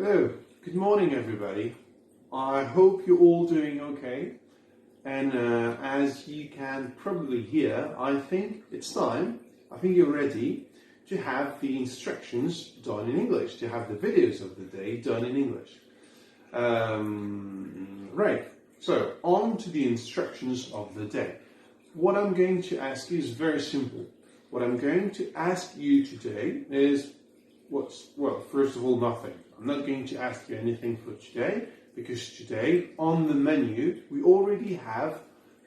Hello, good morning everybody. I hope you're all doing okay. And as you can probably hear, I think it's time, I think you're ready to have the instructions done in English, to have the videos of the day done in English. Right, so on to the instructions of the day. What I'm going to ask you is very simple. What I'm going to ask you today is, first of all, nothing. I'm not going to ask you anything for today, because today on the menu we already have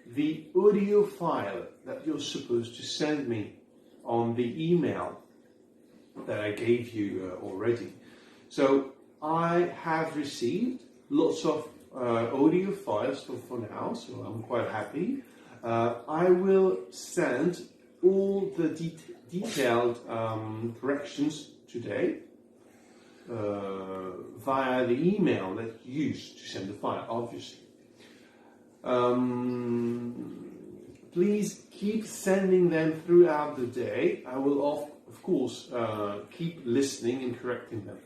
the audio file that you're supposed to send me on the email that I gave you already. So I have received lots of audio files for now, so I'm quite happy. I will send all the detailed corrections today via the email that you used to send the file, obviously. Please keep sending them throughout the day. I will, of course, keep listening and correcting them.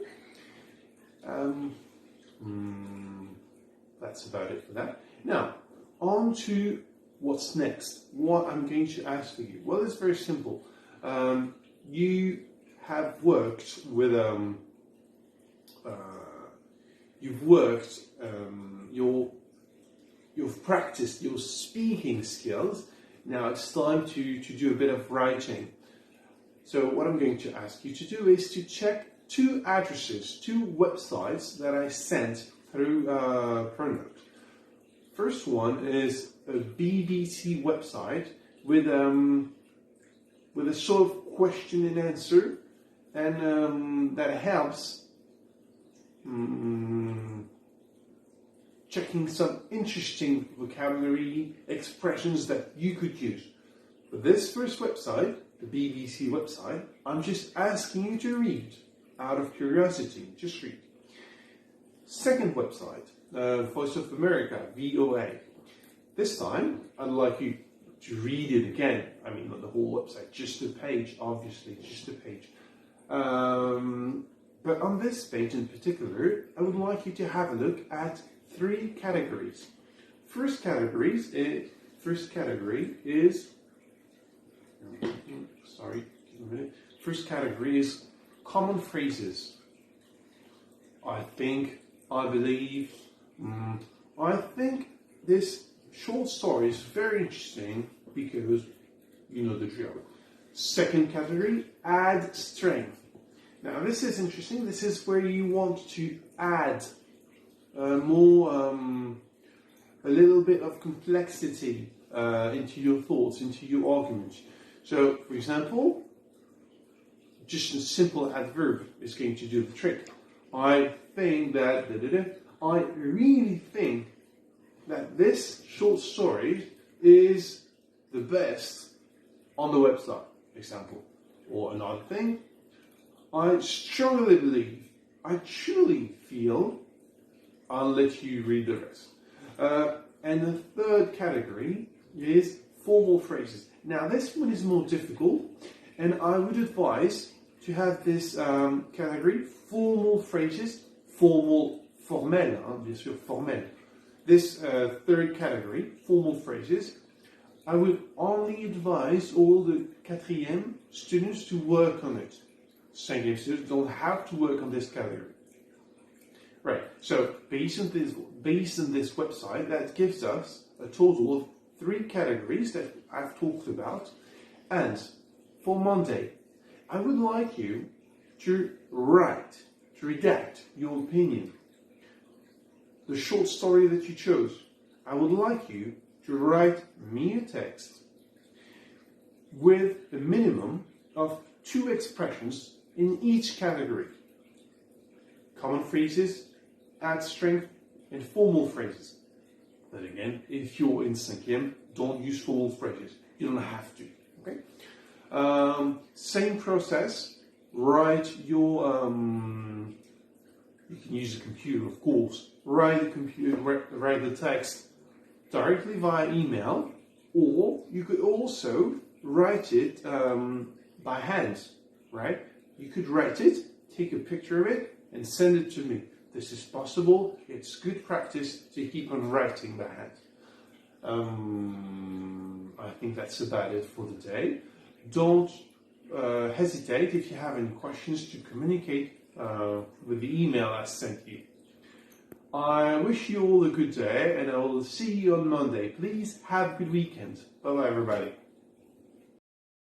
That's about it for that. Now, on to what's next. What I'm going to ask for you. Well, it's very simple. You have worked with you've practiced your speaking skills. Now it's time to do a bit of writing. So what I'm going to ask you to do is to check two addresses, two websites that I sent through Pronote. First one is a BBC website with a sort of question and answer, and that helps checking some interesting vocabulary expressions that you could use. For this first website, the BBC website, I'm just asking you to read out of curiosity. Just read. Second website, Voice of America, VOA. This time, I'd like you to read it again. I mean, not the whole website, just a page, obviously, just a page. But on this page in particular, I would like you to have a look at three categories. First category is common phrases. I think, I believe. I think this short story is very interesting because you know the drill. Second category, add strength. Now this is interesting. This is where you want to add a little bit of complexity into your thoughts, into your arguments. So, for example, just a simple adverb is going to do the trick. I think that, I really think that this short story is the best on the website, example. Or another thing, I strongly believe, I truly feel. I'll let you read the rest. And the third category is formal phrases. Now this one is more difficult, and I would advise to have this category, formal phrases, formel, formel, bien sûr, formel. This third category, formal phrases, I would only advise all the quatrième students to work on it. Cinquième students don't have to work on this category. Right, so based on this website, that gives us a total of three categories that I've talked about. And for Monday, I would like you to redact your opinion. The short story that you chose, I would like you to write me a text with a minimum of 2 expressions in each category. Common phrases, add strength, and formal phrases. But again, if you're in 5e, don't use formal phrases. You don't have to. Okay. Same process. Write your. You can use a computer, of course. Write the text directly via email, or you could also write it by hand. Right? You could write it, take a picture of it, and send it to me. This is possible. It's good practice to keep on writing that. I think that's about it for the day. Don't hesitate if you have any questions to communicate with the email I sent you. I wish you all a good day, and I will see you on Monday. Please have a good weekend. Bye-bye, everybody.